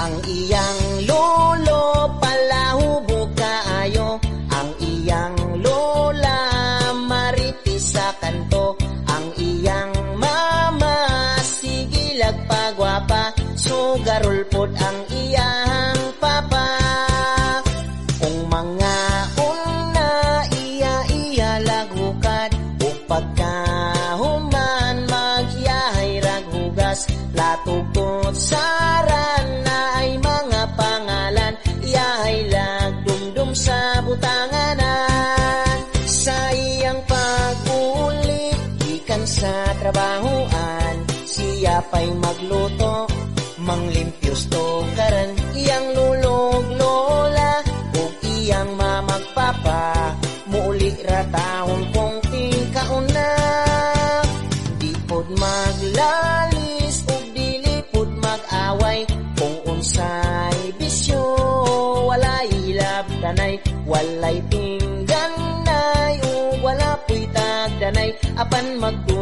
Ang iyang lolo palahubog kaayo, ang iyang lola maritis sa kanto, ang iyang mama sigilag pagwapa, sugarol pod ang iyang papa. Kung mga una iya lagukad, o pagkahuman magyahay raghugas, latugtod saran na ay mga pangalan, iyahay lagdumdum sa butanganan. Sa iyang pag-ulit ikan sa trabahoan, siya pa'y magluto manglimpyos tokaran, iyang lulog lola ug iyang mamagpapa, muuli ratahon kong tingkauna. Di pod maglalis ug dili pod mag-away, kung unsay bisyo walay labdanay, walay pingganay ug wala puy tagdanay, apan magdu